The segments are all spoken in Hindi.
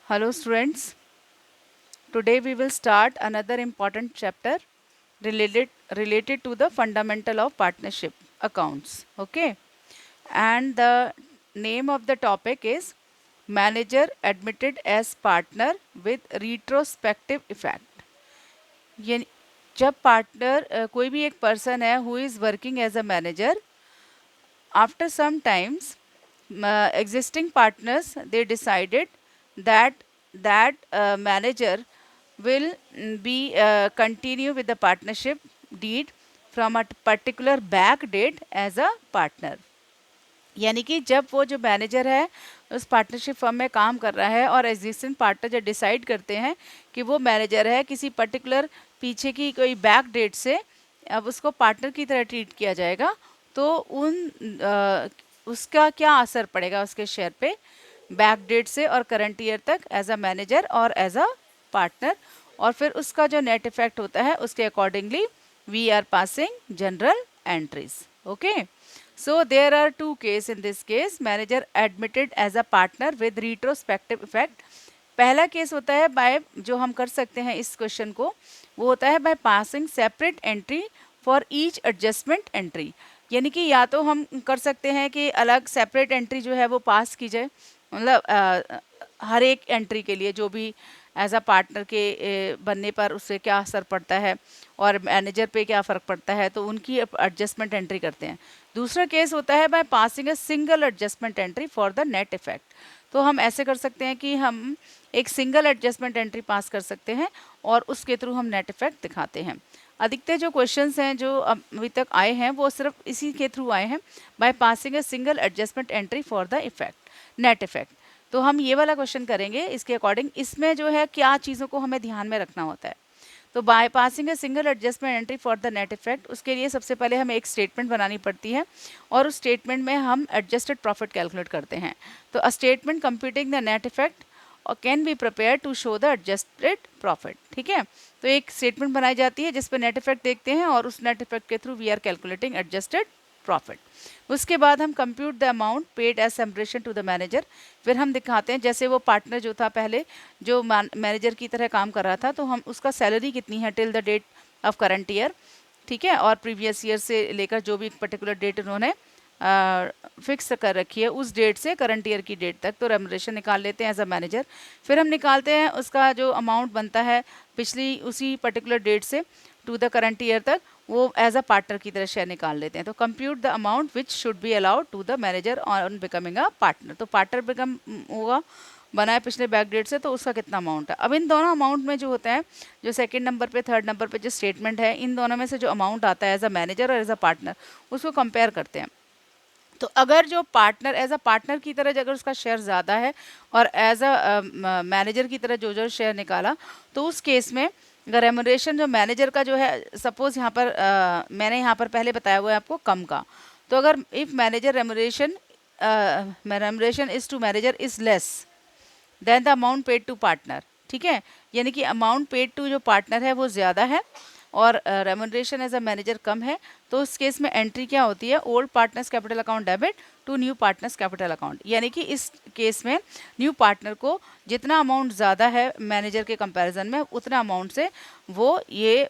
Hello students, today we will start another important chapter related to the fundamental of partnership accounts. Okay, and the name of the topic is manager admitted as partner with retrospective effect. यानी जब पार्टनर कोई भी एक पर्सन है who is working as a manager, after some times existing partners they decided that manager will be continue with the partnership deed from a particular back date as a partner. यानी कि जब वो जो मैनेजर है उस पार्टनरशिप फर्म में काम कर रहा है और एग्जिस्टिंग पार्टनर जब डिसाइड करते हैं कि वो मैनेजर है किसी पर्टिकुलर पीछे की कोई बैक डेट से अब उसको पार्टनर की तरह ट्रीट किया जाएगा, तो उसका क्या असर पड़ेगा उसके शेयर पे बैक डेट से और करंट ईयर तक एज अ मैनेजर और एज अ पार्टनर, और फिर उसका जो नेट इफेक्ट होता है उसके accordingly we are passing general entries. Okay, so there are two cases in this case. Manager admitted as a partner with retrospective effect. पहला केस होता है बाय, जो हम कर सकते हैं इस क्वेश्चन को, वो होता है by passing separate entry for each adjustment entry. यानी कि या तो हम कर सकते हैं कि अलग सेपरेट एंट्री जो है वो पास की जाए, मतलब हर एक एंट्री के लिए जो भी एज अ पार्टनर के बनने पर उससे क्या असर पड़ता है और मैनेजर पे क्या फ़र्क पड़ता है, तो उनकी एडजस्टमेंट एंट्री करते हैं. दूसरा केस होता है by passing a single adjustment entry for the net effect. तो हम ऐसे कर सकते हैं कि हम एक सिंगल एडजस्टमेंट एंट्री पास कर सकते हैं और उसके थ्रू हम नेट इफेक्ट दिखाते हैं. अधिकतर जो क्वेश्चंस हैं जो अभी तक आए हैं वो सिर्फ इसी के थ्रू आए हैं, by passing a single adjustment entry for the effect net effect. तो हम ये वाला क्वेश्चन करेंगे इसके अकॉर्डिंग. इसमें जो है क्या चीज़ों को हमें ध्यान में रखना होता है. तो by passing a single adjustment entry for the net effect, उसके लिए सबसे पहले हमें एक स्टेटमेंट बनानी पड़ती है और उस स्टेटमेंट में हम एडजस्टेड प्रॉफिट कैलकुलेट करते हैं. तो a statement computing the net effect और can be prepare to show the adjusted profit. ठीक है, तो एक स्टेटमेंट बनाई जाती है जिस पर नेट इफेक्ट देखते हैं और उस नेट इफेक्ट के through we are calculating adjusted profit. उसके बाद हम compute the amount paid as separation to the manager. फिर हम दिखाते हैं जैसे वो पार्टनर जो था पहले जो मैनेजर की तरह काम कर रहा था, तो हम उसका सैलरी कितनी है till the date of current year, ठीक है, और प्रीवियस ईयर से लेकर जो भी पर्टिकुलर डेट उन्होंने फिक्स कर रखी है उस डेट से करंट ईयर की डेट तक, तो रेमुनरेशन निकाल लेते हैं एज अ मैनेजर. फिर हम निकालते हैं उसका जो अमाउंट बनता है पिछली उसी पर्टिकुलर डेट से टू द करंट ईयर तक, वो एज अ पार्टनर की तरह शेयर निकाल लेते हैं. तो compute the amount which should be allowed to the manager on becoming a partner. तो पार्टनर बिकम होगा बना है पिछले बैक डेट से, तो उसका कितना अमाउंट है. अब इन दोनों अमाउंट में जो होता है, जो सेकंड नंबर पे थर्ड नंबर पे जो स्टेटमेंट है, इन दोनों में से जो अमाउंट आता है एज अ मैनेजर और एज अ पार्टनर, उसको कंपेयर करते हैं. तो अगर जो पार्टनर एज अ पार्टनर की तरह अगर उसका शेयर ज़्यादा है और एज अ मैनेजर की तरह जो जो शेयर निकाला, तो उस केस में अगर रेमुनरेशन जो मैनेजर का जो है, सपोज यहाँ पर मैंने यहाँ पर पहले बताया हुआ है आपको कम का, तो अगर if manager remuneration is to manager is less than the amount paid to partner. ठीक है, यानी कि अमाउंट पेड टू जो पार्टनर है वो ज़्यादा है और रेमुनरेशन एज अ मैनेजर कम है, तो उस केस में एंट्री क्या होती है, old partners capital account debit to new partners capital account. यानी कि इस केस में न्यू पार्टनर को जितना अमाउंट ज़्यादा है मैनेजर के कंपैरिजन में, उतना अमाउंट से वो ये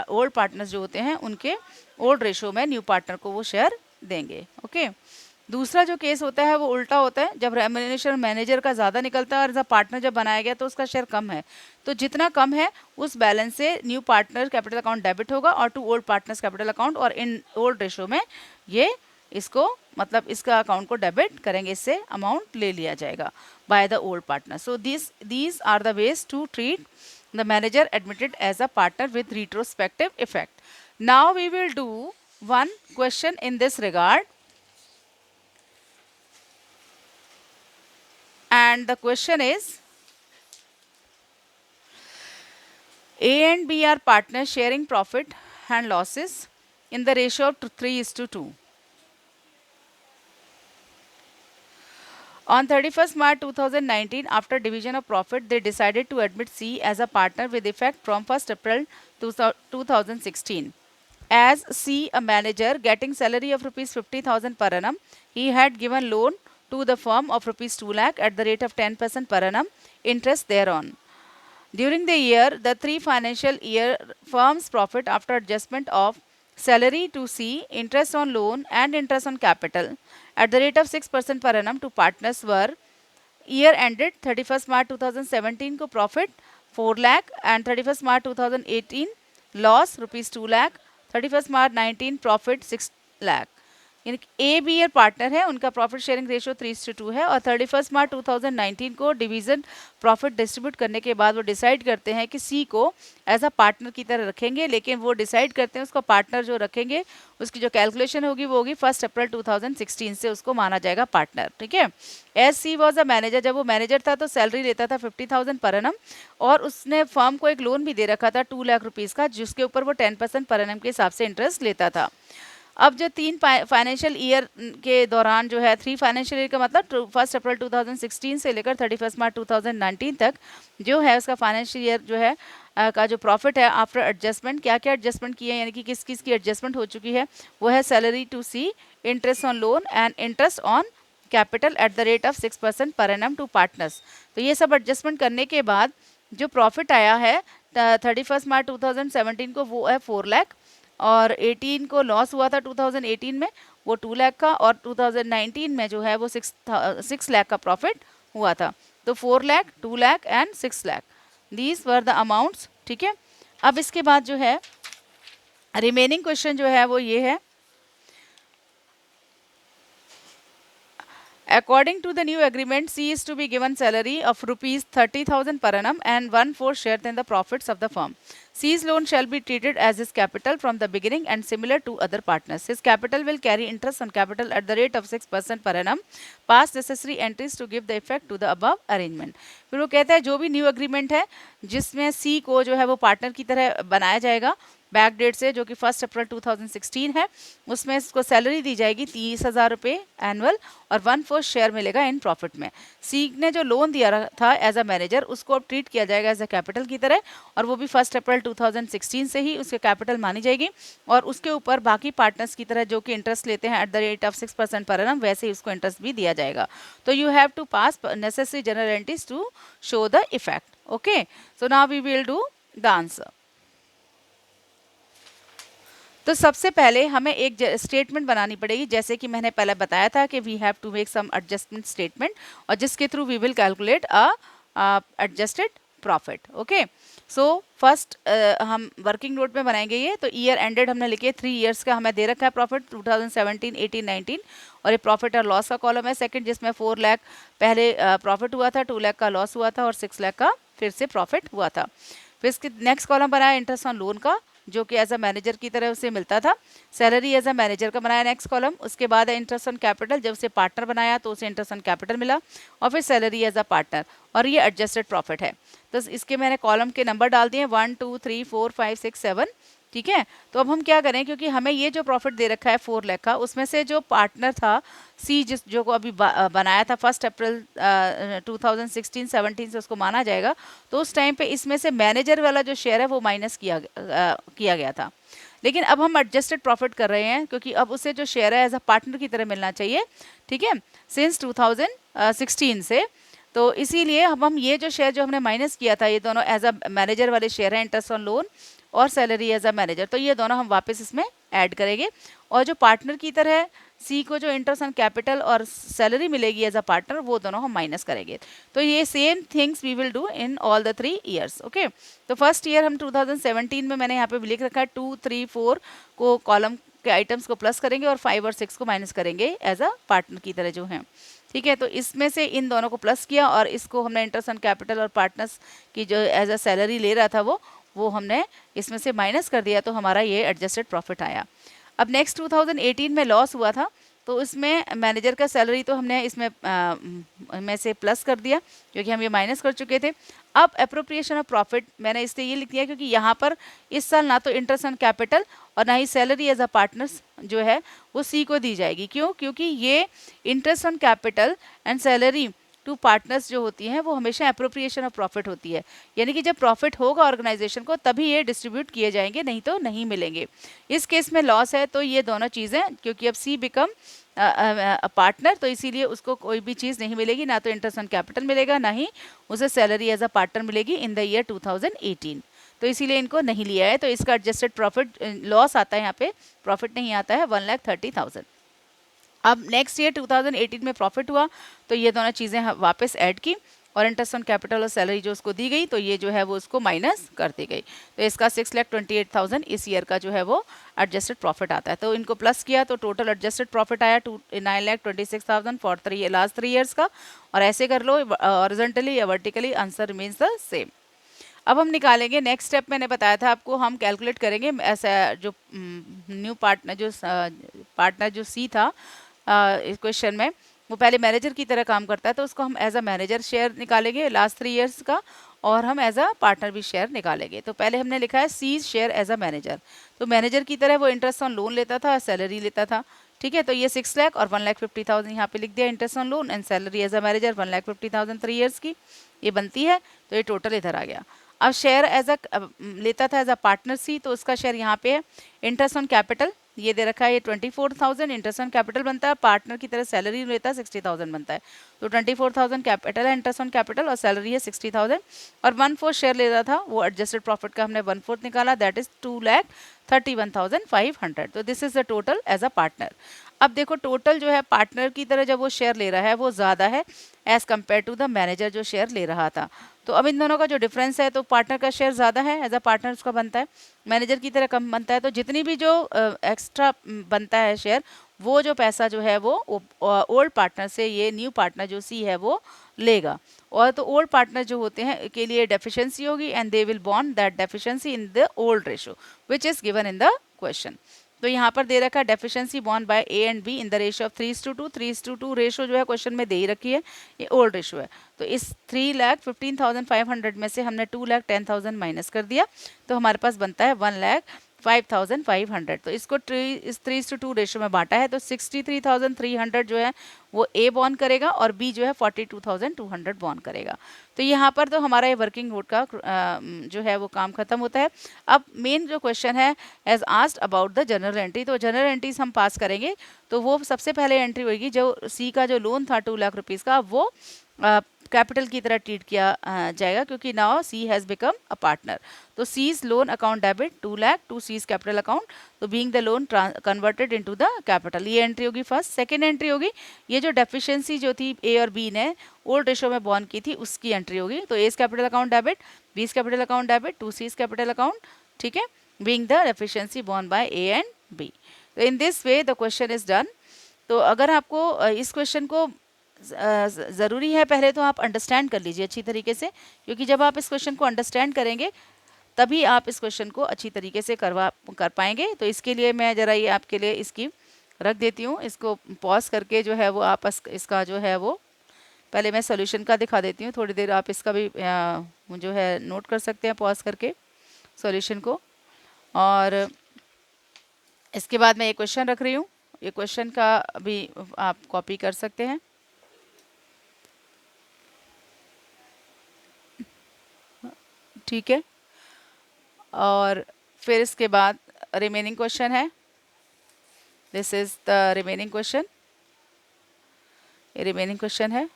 ओल्ड पार्टनर्स जो होते हैं उनके ओल्ड रेशो में न्यू पार्टनर को वो शेयर देंगे. ओके, दूसरा जो केस होता है वो उल्टा होता है, जब रेमुनरेशन मैनेजर का ज़्यादा निकलता है और एज अ पार्टनर जब बनाया गया तो उसका शेयर कम है, तो जितना कम है उस बैलेंस से new partner capital account debit होगा और to old partners capital account, और इन ओल्ड रेशो में ये इसको मतलब इसका अकाउंट को डेबिट करेंगे, इससे अमाउंट ले लिया जाएगा by the old partner. So these are the ways to treat the manager admitted as a partner with retrospective effect. Now we will do one question in this regard. And the question is, A and B are partners sharing profit and losses in the ratio of 3:2. On 31st March 2019, after division of profit, they decided to admit C as a partner with effect from 1st April 2016. As C, a manager getting salary of rupees 50,000 per annum, he had given loan to the firm of rupees 2 lakh at the rate of 10% per annum interest thereon. During the year, the 3 financial year firm's profit after adjustment of salary to C, interest on loan and interest on capital at the rate of 6% per annum to partners were year ended 31st March 2017 को profit 4 lakh and 31st March 2018 loss rupees 2 lakh, 31st March 19 profit 6 lakh. A B year partner है, उनका प्रॉफिट शेयरिंग रेशियो 3:2 है और 31 मार्च 2019 को डिवीजन प्रॉफिट डिस्ट्रीब्यूट करने के बाद वो डिसाइड करते हैं कि सी को एज अ पार्टनर की तरह रखेंगे, लेकिन वो डिसाइड करते हैं उसको पार्टनर जो रखेंगे उसकी जो कैलकुलेशन होगी वो होगी 1 अप्रैल 2016 से उसको माना जाएगा पार्टनर. ठीक है. As C was a manager, जब वो मैनेजर था तो सैलरी लेता था 50,000 पर एनम और उसने फर्म को एक लोन भी दे रखा था 2 लाख रुपीज़ का, जिसके ऊपर वो 10% पर एनम के हिसाब से इंटरेस्ट लेता था. अब जो 3 फाइनेंशियल ईयर के दौरान जो है 3 फाइनेंशियल ईयर का मतलब 1 अप्रैल 2016 से लेकर 31 मार्च 2019 तक जो है उसका फाइनेंशियल ईयर जो है का जो प्रॉफिट है आफ्टर एडजस्टमेंट, क्या क्या एडजस्टमेंट किए हैं, यानी कि किस किस की एडजस्टमेंट हो चुकी है, वो है salary to C, interest on loan and interest on capital at the rate of 6% per annum to partners. तो ये सब एडजस्टमेंट करने के बाद जो प्रॉफिट आया है 31 मार्च 2017 को वो है 4 लाख और 18 को लॉस हुआ था 2018 में वो 2 लाख का और 2019 में जो है वो 6 लाख का प्रॉफिट हुआ था. तो 4 lakh, 2 lakh and 6 lakh, these were the amounts. ठीक है. अब इसके बाद जो है रिमेनिंग क्वेश्चन जो है वो ये है, according to the new agreement, C is to be given salary of rupees 30,000 per annum and 1/4 share in the profits of the firm. C's loan shall be treated as his capital from the beginning and similar to other partners. His capital will carry interest on capital at the rate of 6% per annum. Pass necessary entries to give the effect to the above arrangement. फिर वो कहता है जो भी न्यू एग्रीमेंट है जिसमें सी को जो है वो पार्टनर की तरह बनाया जाएगा बैक डेट से, जो कि 1 अप्रैल 2016 है, उसमें इसको सैलरी दी जाएगी 30,000 रुपये एनुअल और 1/4 शेयर मिलेगा इन प्रॉफिट में. सी ने जो लोन दिया था एज अ मैनेजर उसको अब ट्रीट किया जाएगा एज अ कैपिटल की तरह और वो भी 1 अप्रैल 2016 से ही उसके कैपिटल मानी जाएगी और उसके ऊपर बाकी पार्टनर्स की तरह जो कि इंटरेस्ट लेते हैं eight the rate of 6% per annum वैसे ही उसको इंटरेस्ट भी दिया जाएगा. तो you have to pass necessary general entries to show the effect. Okay, so now we will do the answer. तो सबसे पहले हमें एक स्टेटमेंट बनानी पड़ेगी, जैसे कि मैंने पहले बताया था कि we have to make some adjustment statement और जिसके through we will calculate a adjusted profit. Okay, so first हम वर्किंग नोट में बनाएंगे ये. तो ईयर एंडेड हमने लिखे 3 इयर्स का हमें दे रखा है प्रॉफिट 2017, 18, 19 और ये प्रॉफिट और लॉस का कॉलम है सेकंड, जिसमें 4 लाख पहले प्रॉफिट हुआ था, 2 लाख का लॉस हुआ था और 6 लाख का फिर से प्रॉफिट हुआ था. फिर इसके नेक्स्ट कॉलम बनाया इंटरेस्ट ऑन लोन का, जो कि एज अ मैनेजर की तरह उसे मिलता था. सैलरी एज अ मैनेजर का बनाया नेक्स्ट कॉलम. उसके बाद है इंटरेस्ट ऑन कैपिटल, जब उसे पार्टनर बनाया तो उसे इंटरेस्ट ऑन कैपिटल मिला और फिर सैलरी एज अ पार्टनर और ये एडजस्टेड प्रॉफिट है. तो इसके मैंने कॉलम के नंबर डाल दिए 1 2 3 4 5 6 7. ठीक है. तो अब हम क्या करें, क्योंकि हमें ये जो प्रॉफिट दे रखा है 4 लाख का, उसमें से जो पार्टनर था सी जो को अभी बनाया था 1 अप्रैल 2016-17 से उसको माना जाएगा, तो उस टाइम पे इसमें से मैनेजर वाला जो शेयर है वो माइनस किया गया था. लेकिन अब हम एडजस्टेड प्रॉफिट कर रहे हैं क्योंकि अब उसे जो शेयर है एज अ पार्टनर की तरह मिलना चाहिए. ठीक है, सिंस 2016 से. तो इसीलिए अब हम ये जो शेयर जो हमने माइनस किया था, ये दोनों एज अ मैनेजर वाले शेयर हैं, इंटरेस्ट ऑन लोन और सैलरी एज अ मैनेजर, तो ये दोनों हम वापस इसमें ऐड करेंगे. और जो पार्टनर की तरह सी को जो इंटरेस्ट ऑन कैपिटल और सैलरी मिलेगी एज अ पार्टनर, वो दोनों हम माइनस करेंगे. तो ये same things we will do in all the 3 years. Okay, तो फर्स्ट ईयर हम 2017 में मैंने यहाँ पे लिख रखा है 2, 3, 4 को कॉलम के आइटम्स को प्लस करेंगे और 5 और 6 को माइनस करेंगे एज अ पार्टनर की तरह जो है. ठीक है, तो इसमें से इन दोनों को प्लस किया और इसको हमने इंटरेस्ट ऑन कैपिटल और पार्टनर्स की जो एज अ सैलरी ले रहा था वो हमने इसमें से माइनस कर दिया, तो हमारा ये एडजस्टेड प्रॉफिट आया. अब नेक्स्ट 2018 में लॉस हुआ था, तो इसमें मैनेजर का सैलरी तो हमने इसमें में से प्लस कर दिया क्योंकि हम ये माइनस कर चुके थे. अब अप्रोप्रिएशन ऑफ प्रॉफिट मैंने इसलिए ये लिख दिया क्योंकि यहाँ पर इस साल ना तो इंटरेस्ट ऑन कैपिटल और ना ही सैलरी एज अ पार्टनर्स जो है वो सी को दी जाएगी. क्यों? क्योंकि ये interest on capital and salary to partners जो होती हैं वो हमेशा अप्रोप्रिएशन ऑफ प्रॉफिट होती है, यानी कि जब प्रॉफिट होगा ऑर्गेनाइजेशन को तभी ये डिस्ट्रीब्यूट किए जाएंगे, नहीं तो नहीं मिलेंगे। इस केस में लॉस है तो ये दोनों चीज़ें, क्योंकि अब सी बिकम पार्टनर, तो इसीलिए उसको कोई भी चीज़ नहीं मिलेगी, ना तो इंटरेस्ट ऑन कैपिटल मिलेगा, ना ही उसे सैलरी एज अ पार्टनर मिलेगी इन द ईयर 2018, तो इसीलिए इनको नहीं लिया है। तो इसका एडजस्टेड प्रॉफिट लॉस आता है यहाँ पे, प्रॉफिट नहीं आता है 1,30,000। अब नेक्स्ट ईयर 2018 में प्रॉफिट हुआ तो ये दोनों चीज़ें वापस ऐड की और इंटरेस्ट ऑन कैपिटल और सैलरी जो उसको दी गई तो ये जो है वो उसको माइनस कर दी गई, तो इसका 6,28,000 इस ईयर का जो है वो एडजस्टेड प्रॉफिट आता है। तो इनको प्लस किया तो टोटल एडजस्टेड प्रॉफिट आया 9,26,000 फॉर लास्ट 3 ईयर्स का, और ऐसे कर लो हॉरिजॉन्टली या vertically, answer remains the same. अब हम निकालेंगे नेक्स्ट स्टेप, मैंने बताया था आपको हम कैलकुलेट करेंगे ऐसा जो न्यू पार्टनर जो सी था इस क्वेश्चन में, वो पहले मैनेजर की तरह काम करता है, तो उसको हम एज अ मैनेजर शेयर निकालेंगे लास्ट 3 ईयर्स का, और हम एज अ पार्टनर भी शेयर निकालेंगे। तो पहले हमने लिखा है C share as a manager, तो मैनेजर की तरह वो इंटरेस्ट ऑन लोन लेता था, सैलरी लेता था, ठीक है। तो ये 6 लाख और 1,50,000 यहाँ पे लिख दिया interest on loan and salary as a manager 1,50,000 3 years की, ये बनती है, तो ये टोटल इधर आ गया। अब शेयर एज अ लेता था एज अ पार्टनर सी, तो उसका शेयर यहाँ पे है। इंटरेस्ट ऑन कैपिटल ये दे रखा है, ये 24,000 इंटरेस्ट ऑन कैपिटल बनता है, पार्टनर की तरह सैलरी लेता है 60,000 बनता है, तो 24,000 कैपिटल है, इंटरेस्ट ऑन कैपिटल और सैलरी है 60,000, और 1/4 शेयर लेता था, वो एडजस्टेड प्रॉफिट का हमने 1/4 निकाला, दैट इज 2,31,500। तो this is the total as a partner. अब देखो टोटल जो है पार्टनर की तरह जब वो शेयर ले रहा है वो ज़्यादा है as compare to the manager जो शेयर ले रहा था, तो अब इन दोनों का जो डिफरेंस है तो पार्टनर का शेयर ज़्यादा है, एज अ पार्टनर उसका बनता है, मैनेजर की तरह कम बनता है, तो जितनी भी जो एक्स्ट्रा बनता है शेयर, वो जो पैसा जो है वो ओल्ड पार्टनर से ये न्यू पार्टनर जो सी है वो लेगा, और तो ओल्ड पार्टनर जो होते हैं के लिए डेफिशिएंसी होगी and they will bond that deficiency in the old ratio which is given in the question. तो यहाँ पर दे रखा है deficiency bond by A and be in the ratio of 3:2। 3:2 ratio जो है क्वेश्चन में दे ही रखी है, ये ओल्ड रेशो है, तो इस 3,15,500 में से हमने 2,10,000 माइनस कर दिया, तो हमारे पास बनता है 1,05,500। तो इसको इस 3:2 रेशो में बांटा है, तो 63,300 जो है वो ए बॉन्ड करेगा और बी जो है 42,200 बॉन्ड करेगा। तो यहाँ पर तो हमारा ये वर्किंग नोट का जो है वो काम खत्म होता है। अब मेन जो क्वेश्चन है as asked about the general entry, तो जनरल एंट्रीज हम पास करेंगे, तो वो सबसे पहले एंट्री होगी जो सी का जो लोन था 2 लाख रुपीज़ का, वो कैपिटल की तरह ट्रीट किया जाएगा, क्योंकि now she has become a partner. तो she's loan account debit 2 lakh to she's capital account, तो being the loan converted into the capital, ये एंट्री होगी फर्स्ट। सेकेंड एंट्री होगी ये जो डेफिशिएंसी जो थी ए और बी ने ओल्ड रेशो में बॉन्ड की थी उसकी एंट्री होगी, तो as capital account debit, B's capital account debit to she's capital account, ठीक है, being the deficiency bond by A and B. तो in this way the question is done. तो अगर आपको इस क्वेश्चन को ज़रूरी है पहले तो आप अंडरस्टैंड कर लीजिए अच्छी तरीके से, क्योंकि जब आप इस क्वेश्चन को अंडरस्टैंड करेंगे तभी आप इस क्वेश्चन को अच्छी तरीके से कर पाएंगे। तो इसके लिए मैं ज़रा ये आपके लिए इसकी रख देती हूँ, इसको पॉज करके जो है वो आप इसका जो है वो पहले मैं सोल्यूशन का दिखा देती हूँ, थोड़ी देर आप इसका भी जो है नोट कर सकते हैं पॉज करके सॉल्यूशन को, और इसके बाद मैं ये क्वेश्चन रख रही हूँ, ये क्वेश्चन का भी आप कॉपी कर सकते हैं। ठीक है, और फिर इसके बाद रिमेनिंग क्वेश्चन है, this is the remaining question, ये रिमेनिंग क्वेश्चन है।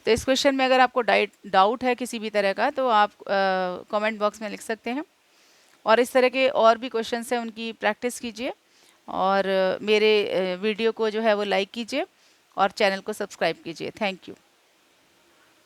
तो इस क्वेश्चन में अगर आपको डाउट है किसी भी तरह का तो आप कमेंट बॉक्स में लिख सकते हैं, और इस तरह के और भी क्वेश्चंस हैं उनकी प्रैक्टिस कीजिए, और मेरे वीडियो को जो है वो लाइक कीजिए और चैनल को सब्सक्राइब कीजिए। Thank you.